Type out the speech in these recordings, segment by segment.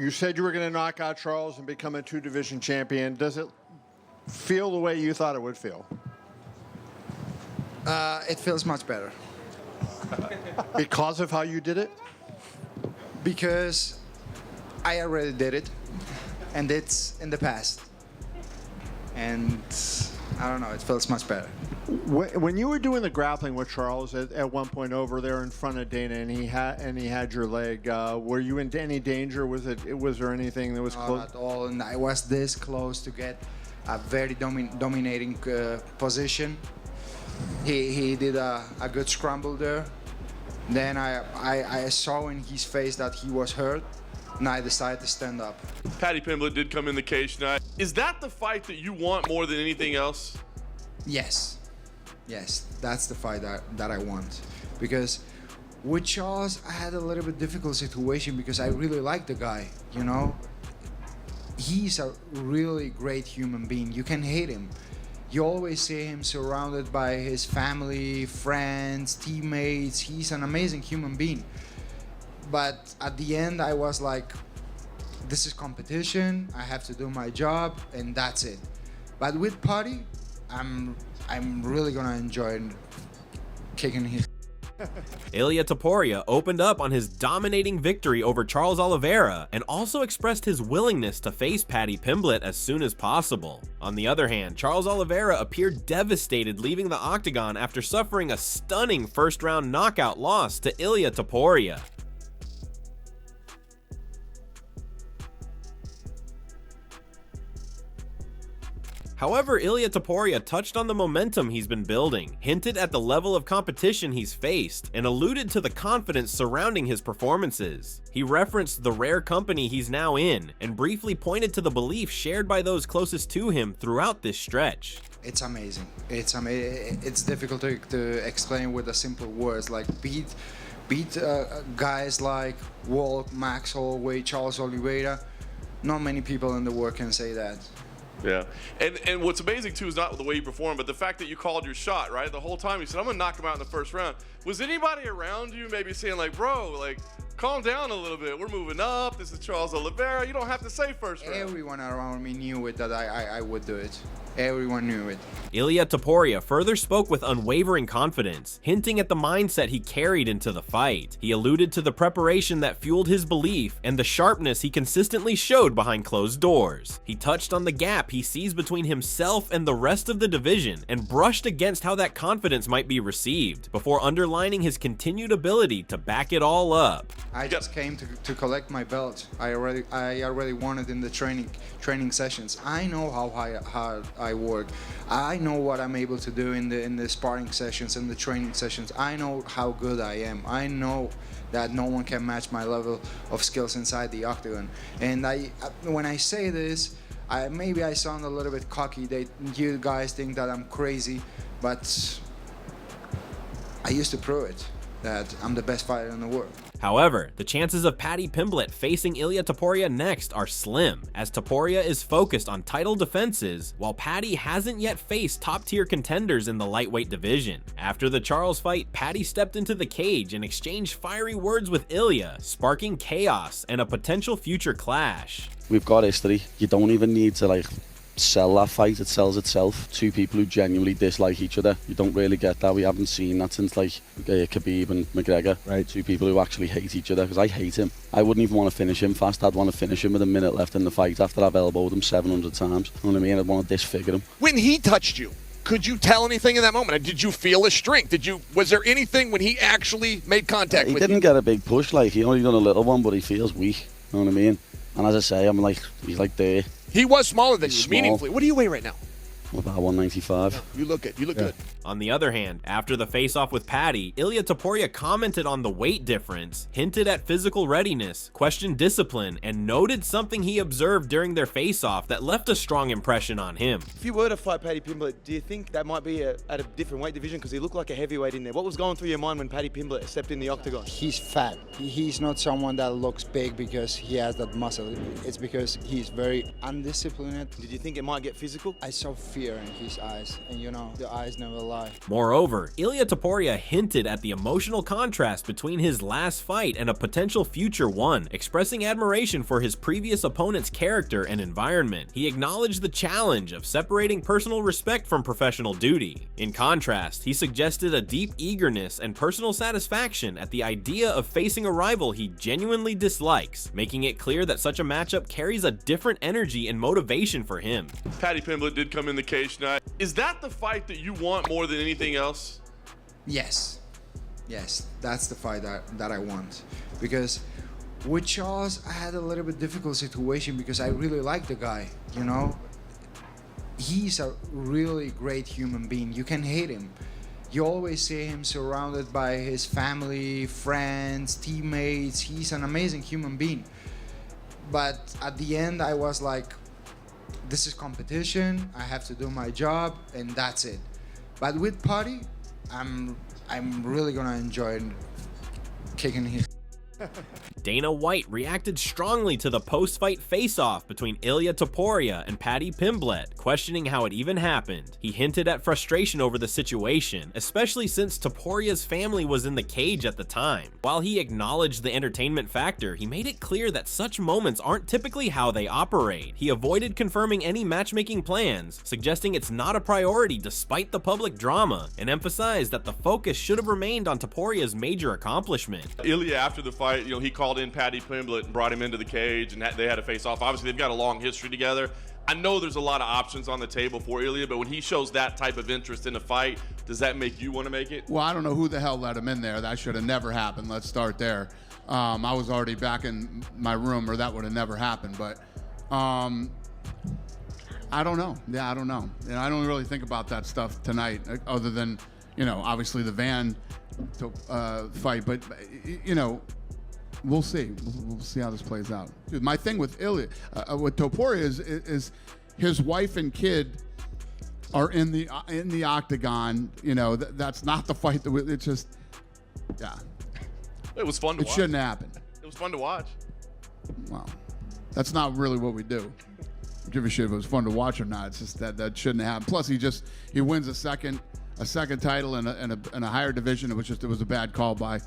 You said you were going to knock out Charles and become a 2-division champion. Does it feel the way you thought it would feel? It feels much better. Because of how you did it? Because I already did it, and it's in the past. And I don't know, it feels much better. When you were doing the grappling with Charles at one point over there in front of Dana, and he had your leg, were you in any danger? Was there anything that was close? Not at all, and I was this close to get a very dominating position. He did a good scramble there. Then I saw in his face that he was hurt, and I decided to stand up. Paddy Pimblett did come in the cage tonight. Is that the fight that you want more than anything else? Yes, that's the fight that I want. Because with Charles, I had a little bit difficult situation because I really like the guy, you know. He's a really great human being. You can hate him. You always see him surrounded by his family, friends, teammates. He's an amazing human being. But at the end, I was like, this is competition. I have to do my job, and that's it. But with Paddy, I'm really gonna enjoy kicking his. iIlia Topuria opened up on his dominating victory over Charles Olivera and also expressed his willingness to face Paddy Pimblett as soon as possible. On the other hand, Charles Olivera appeared devastated leaving the octagon after suffering a stunning first-round knockout loss to iIlia Topuria. However, iIlia Topuria touched on the momentum he's been building, hinted at the level of competition he's faced, and alluded to the confidence surrounding his performances. He referenced the rare company he's now in, and briefly pointed to the belief shared by those closest to him throughout this stretch. It's amazing. It's difficult to explain with the simple words, like beat guys like Walt, Max Holloway, Charles Olivera. Not many people in the world can say that. Yeah, and what's amazing too is not the way you performed, but the fact that you called your shot, right? The whole time you said, I'm gonna knock him out in the first round. Was anybody around you maybe saying like, bro, like, calm down a little bit, we're moving up, this is Charles Olivera, you don't have to say first round? Everyone around me knew it, that I would do it. Everyone knew it. iIlia Topuria further spoke with unwavering confidence, hinting at the mindset he carried into the fight. He alluded to the preparation that fueled his belief and the sharpness he consistently showed behind closed doors. He touched on the gap he sees between himself and the rest of the division and brushed against how that confidence might be received, before underlining his continued ability to back it all up. I just came to collect my belt. I already won it in the training sessions. I know how hard I work. I know what I'm able to do in the sparring sessions and the training sessions. I know how good I am. I know that no one can match my level of skills inside the octagon. And when I say this, maybe I sound a little bit cocky. You guys think that I'm crazy, but I used to prove it, that I'm the best fighter in the world. However, the chances of Paddy Pimblett facing iIlia Topuria next are slim, as Topuria is focused on title defenses, while Paddy hasn't yet faced top-tier contenders in the lightweight division. After the Charles fight, Paddy stepped into the cage and exchanged fiery words with iIlia, sparking chaos and a potential future clash. We've got history. You don't even need to sell that fight, it sells itself. Two people who genuinely dislike each other. You don't really get that. We haven't seen that since Khabib and McGregor. Right, two people who actually hate each other, because I hate him. I wouldn't even want to finish him fast. I'd want to finish him with a minute left in the fight after I've elbowed him 700 times. You know what I mean? I'd want to disfigure him. When he touched you, could you tell anything in that moment? Did you feel his strength? Was there anything when he actually made contact with you? He didn't get a big push, he only done a little one, but he feels weak. You know what I mean? And as I say, he's there. He was smaller than you, meaningfully. What do you weigh right now? About 195. You look good. You look good. On the other hand, after the face-off with Paddy, iIlia Topuria commented on the weight difference, hinted at physical readiness, questioned discipline, and noted something he observed during their face-off that left a strong impression on him. If you were to fight Paddy Pimblett, do you think that might be at a different weight division? Because he looked like a heavyweight in there. What was going through your mind when Paddy Pimblett stepped in the octagon? He's fat. He's not someone that looks big because he has that muscle. It's because he's very undisciplined. Did you think it might get physical? I saw fear in his eyes, and you know, the eyes never lie. Moreover, iLia Topuria hinted at the emotional contrast between his last fight and a potential future one, expressing admiration for his previous opponent's character and environment. He acknowledged the challenge of separating personal respect from professional duty. In contrast, he suggested a deep eagerness and personal satisfaction at the idea of facing a rival he genuinely dislikes, making it clear that such a matchup carries a different energy and motivation for him. Paddy Pimblett did come in the cage tonight. Is that the fight that you want more than anything else? Yes, that's the fight that I want. Because with Charles, I had a little bit difficult situation because I really like the guy, you know. He's a really great human being. You can hate him. You always see him surrounded by his family, friends, teammates. He's an amazing human being. But at the end, I was like, this is competition. I have to do my job, and that's it. But with Paddy, I'm really gonna enjoy kicking his. Dana White reacted strongly to the post-fight face-off between iLia Topuria and Paddy Pimblett, questioning how it even happened. He hinted at frustration over the situation, especially since Topuria's family was in the cage at the time. While he acknowledged the entertainment factor, he made it clear that such moments aren't typically how they operate. He avoided confirming any matchmaking plans, suggesting it's not a priority despite the public drama, and emphasized that the focus should have remained on Topuria's major accomplishment. iLia, after the fight, you know, he called in Paddy Pimblett and brought him into the cage, and they had a face-off. Obviously, they've got a long history together. I know there's a lot of options on the table for iLia, but when he shows that type of interest in a fight, does that make you want to make it? Well, I don't know who the hell let him in there. That should have never happened. Let's start there. I was already back in my room, or that would have never happened. But I don't know. Yeah, I don't know. And I don't really think about that stuff tonight, other than, you know, obviously the Van fight. But, you know, we'll see. We'll see how this plays out. Dude, my thing with iLia, with Topuria is his wife and kid are in the octagon. You know, that's not the fight. It's just, yeah. It was fun to watch. It shouldn't happen. It was fun to watch. Well, that's not really what we do. Give a shit if it was fun to watch or not. It's just that shouldn't happen. Plus, he wins a second title in a higher division. It was a bad call by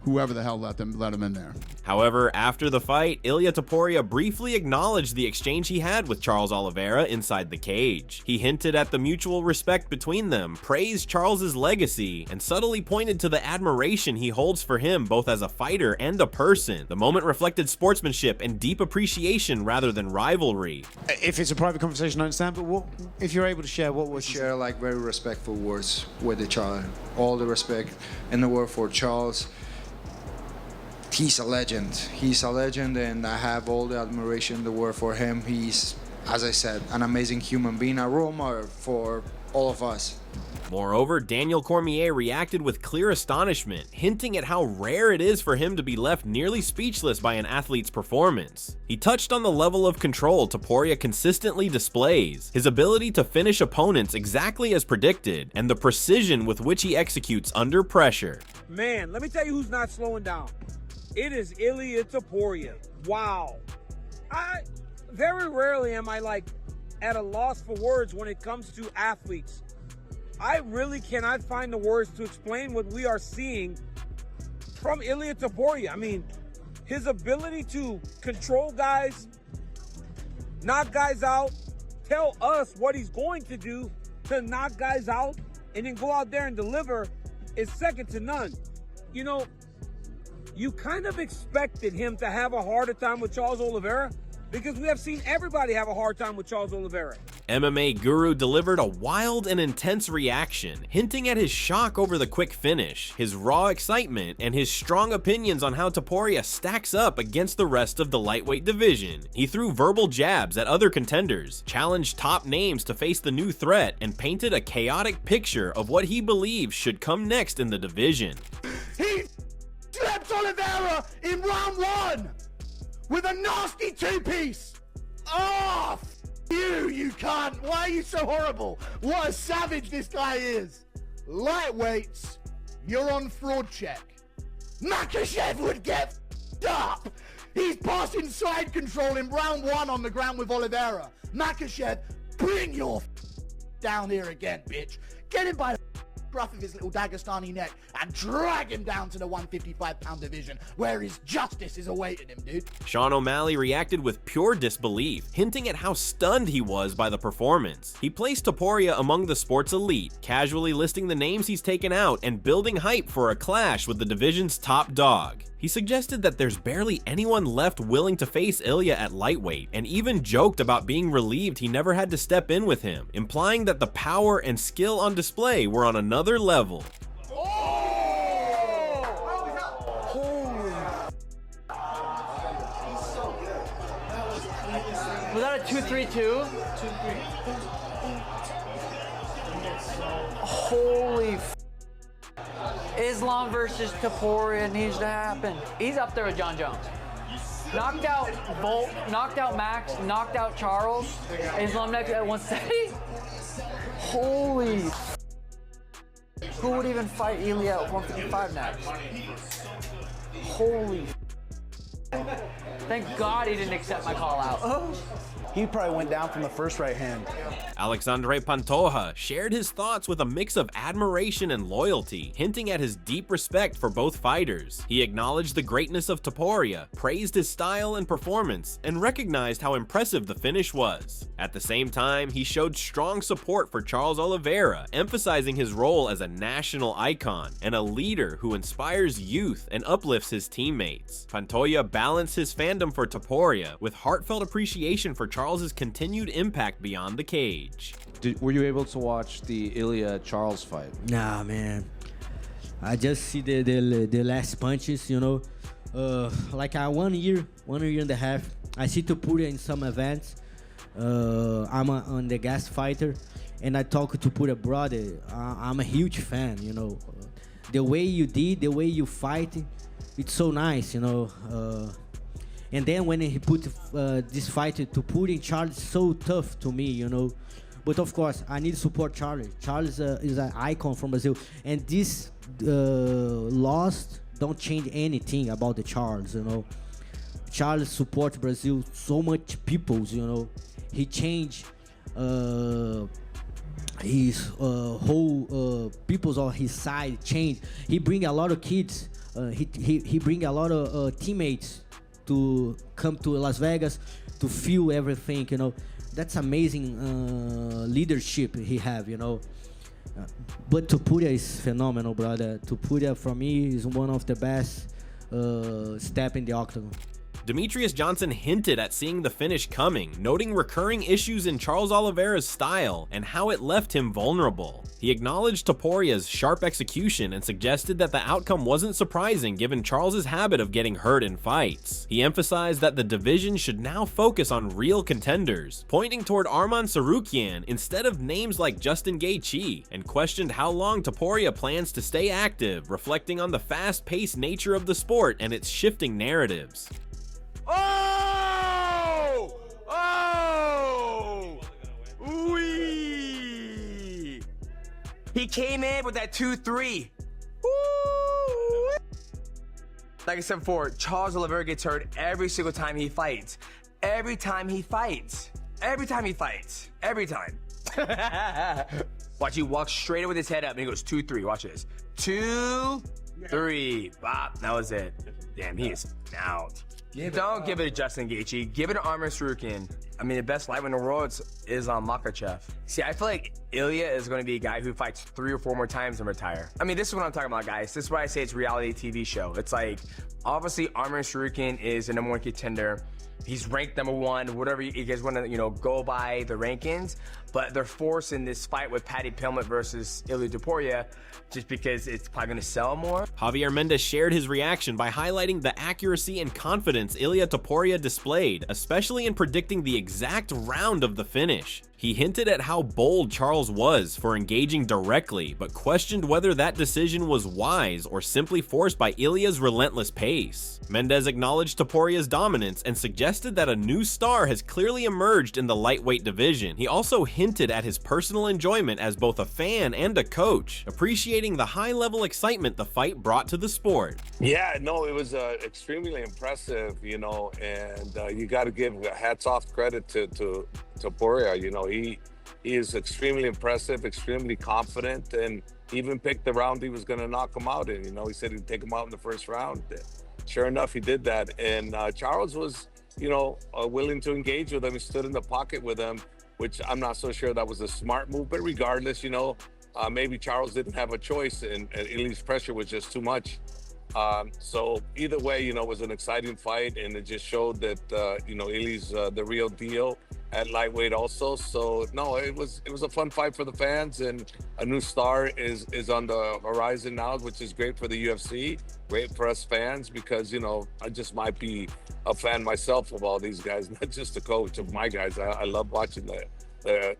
whoever the hell let him in there. However, after the fight, iLia Topuria briefly acknowledged the exchange he had with Charles Olivera inside the cage. He hinted at the mutual respect between them, praised Charles's legacy, and subtly pointed to the admiration he holds for him both as a fighter and a person. The moment reflected sportsmanship and deep appreciation rather than rivalry. If it's a private conversation, I understand, but if you're able to share, what was share like very respectful words with each other. All the respect in the world for Charles. He's a legend. He's a legend, and I have all the admiration in the world for him. He's, as I said, an amazing human being, a role model for all of us. Moreover, Daniel Cormier reacted with clear astonishment, hinting at how rare it is for him to be left nearly speechless by an athlete's performance. He touched on the level of control Topuria consistently displays, his ability to finish opponents exactly as predicted, and the precision with which he executes under pressure. Man, let me tell you who's not slowing down. It is iLia Topuria. Wow. Very rarely am I like at a loss for words when it comes to athletes. I really cannot find the words to explain what we are seeing from iLia Topuria. I mean, his ability to control guys, knock guys out, tell us what he's going to do to knock guys out, and then go out there and deliver is second to none. You know, you kind of expected him to have a harder time with Charles Olivera because we have seen everybody have a hard time with Charles Olivera. MMA Guru delivered a wild and intense reaction, hinting at his shock over the quick finish, his raw excitement, and his strong opinions on how Topuria stacks up against the rest of the lightweight division. He threw verbal jabs at other contenders, challenged top names to face the new threat, and painted a chaotic picture of what he believes should come next in the division. He slapped Olivera in round one with a nasty two-piece. Oh, you can't. Why are you so horrible? What a savage this guy is. Lightweights, you're on fraud check. Makhachev would get up. He's passing side control in round one on the ground with Olivera. Makhachev, bring your down here again, bitch. Get him by the scruff of his little Dagestani neck and drag him down to the 155-pound division where his justice is awaiting him, dude. Sean O'Malley reacted with pure disbelief, hinting at how stunned he was by the performance. He placed Topuria among the sport's elite, casually listing the names he's taken out and building hype for a clash with the division's top dog. He suggested that there's barely anyone left willing to face iLia at lightweight, and even joked about being relieved he never had to step in with him, implying that the power and skill on display were on another level. Was that a 2-3-2? 2-3. Holy f. Islam versus Topuria needs to happen. He's up there with John Jones. Knocked out Bolt, knocked out Max, knocked out Charles. Islam next at 170. Holy f. Who would even fight iLia at 155 next? Holy f. Thank God he didn't accept my call out. He probably went down from the first right hand. Alexandre Pantoja shared his thoughts with a mix of admiration and loyalty, hinting at his deep respect for both fighters. He acknowledged the greatness of Topuria, praised his style and performance, and recognized how impressive the finish was. At the same time, he showed strong support for Charles Olivera, emphasizing his role as a national icon and a leader who inspires youth and uplifts his teammates. Pantoja balanced his fandom for Topuria with heartfelt appreciation for Charles's continued impact beyond the cage. Were you able to watch the iLia Charles fight? Nah, man. I just see the last punches, you know. Like 1 year and a half. I see Topuria in some events. I'm on the gas fighter, and I talk to Topuria, brother. I'm a huge fan, you know. The way you did, the way you fight, it's so nice, you know. And then when he put this fight to put in Charles, so tough to me, you know. But of course, I need to support Charles. Charles is an icon from Brazil, and this loss don't change anything about the Charles, you know. Charles supports Brazil so much peoples, you know. He changed his whole peoples on his side changed. He bring a lot of kids. He bring a lot of teammates to come to Las Vegas to feel everything, you know. That's amazing leadership he have, you know. But Topuria is phenomenal, brother. Topuria for me is one of the best step in the octagon. Demetrius Johnson hinted at seeing the finish coming, noting recurring issues in Charles Oliveira's style and how it left him vulnerable. He acknowledged Topuria's sharp execution and suggested that the outcome wasn't surprising given Charles's habit of getting hurt in fights. He emphasized that the division should now focus on real contenders, pointing toward Arman Tsarukyan instead of names like Justin Gaethje, and questioned how long Topuria plans to stay active, reflecting on the fast-paced nature of the sport and its shifting narratives. Oh! Oh! Wee! He came in with that 2-3. Woo! Like I said before, Charles Olivera gets hurt every single time he fights. Every time he fights. Every time he fights. Every time. Watch, he walks straight in with his head up and he goes 2-3. Watch this. 2-3. Bop. That was it. Damn, he is out. Don't give it to Justin Gaethje. Give it to Arman Tsarukyan. I mean, the best lightweight in the world is Makhachev. See, I feel like iLia is going to be a guy who fights 3 or 4 more times and retire. I mean, this is what I'm talking about, guys. This is why I say it's a reality TV show. It's like, obviously, Arman Tsarukyan is the #1 contender. He's ranked #1, whatever you guys want to, go by the rankings. But they're forcing this fight with Paddy Pimblett versus iLia Topuria just because it's probably going to sell more. Javier Mendez shared his reaction by highlighting the accuracy and confidence iLia Topuria displayed, especially in predicting the exact round of the finish. He hinted at how bold Charles was for engaging directly, but questioned whether that decision was wise or simply forced by iLia's relentless pace. Mendez acknowledged Topuria's dominance and suggested that a new star has clearly emerged in the lightweight division. He also hinted at his personal enjoyment as both a fan and a coach, appreciating the high-level excitement the fight brought to the sport. Yeah, no, it was extremely impressive, and you got to give hats off credit to Topuria. He is extremely impressive, extremely confident, and he even picked the round he was going to knock him out in. You know, he said he'd take him out in the first round. Sure enough, he did that. And Charles was, you know, willing to engage with him. He stood in the pocket with him, which I'm not so sure that was a smart move. But regardless, you know, maybe Charles didn't have a choice, and Ili's pressure was just too much. So either way, you know, it was an exciting fight, and it just showed that, you know, Ili's the real deal at lightweight also. So no, it was a fun fight for the fans, and a new star is on the horizon now, which is great for the UFC, great for us fans, because, you know, I just might be a fan myself of all these guys, not just a coach of my guys. I love watching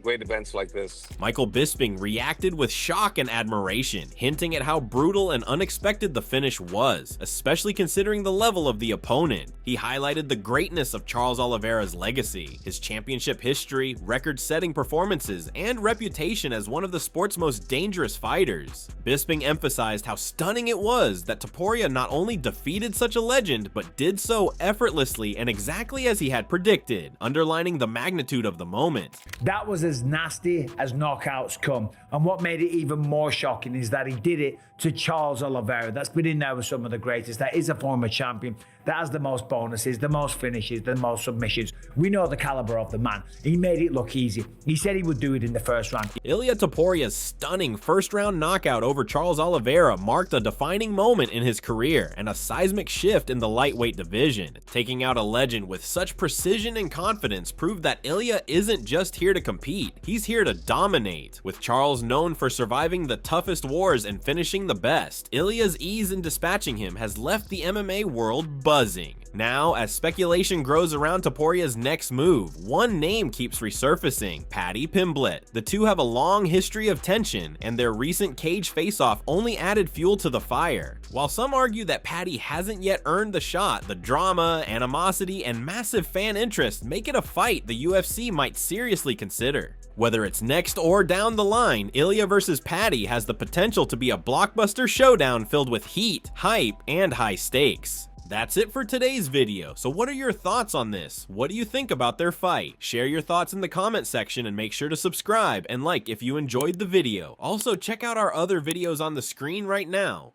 great events like this. Michael Bisping reacted with shock and admiration, hinting at how brutal and unexpected the finish was, especially considering the level of the opponent. He highlighted the greatness of Charles Oliveira's legacy, his championship history, record-setting performances, and reputation as one of the sport's most dangerous fighters. Bisping emphasized how stunning it was that Topuria not only defeated such a legend, but did so effortlessly and exactly as he had predicted, underlining the magnitude of the moment. That was as nasty as knockouts come. And what made it even more shocking is that he did it to Charles Oliveira. That's been in there with some of the greatest. That is a former champion. That has the most bonuses, the most finishes, the most submissions. We know the caliber of the man. He made it look easy. He said he would do it in the first round. iIlia Topuria's stunning first-round knockout over Charles Oliveira marked a defining moment in his career and a seismic shift in the lightweight division. Taking out a legend with such precision and confidence proved that iIlia isn't just here to compete, he's here to dominate. With Charles known for surviving the toughest wars and finishing the best, iLia's ease in dispatching him has left the MMA world buzzing. Now, as speculation grows around Topuria's next move, one name keeps resurfacing: Paddy Pimblett. The two have a long history of tension, and their recent cage face-off only added fuel to the fire. While some argue that Paddy hasn't yet earned the shot, the drama, animosity, and massive fan interest make it a fight the UFC might seriously consider. Whether it's next or down the line, iLia versus Paddy has the potential to be a blockbuster showdown filled with heat, hype, and high stakes. That's it for today's video, so what are your thoughts on this? What do you think about their fight? Share your thoughts in the comment section and make sure to subscribe and like if you enjoyed the video. Also, check out our other videos on the screen right now.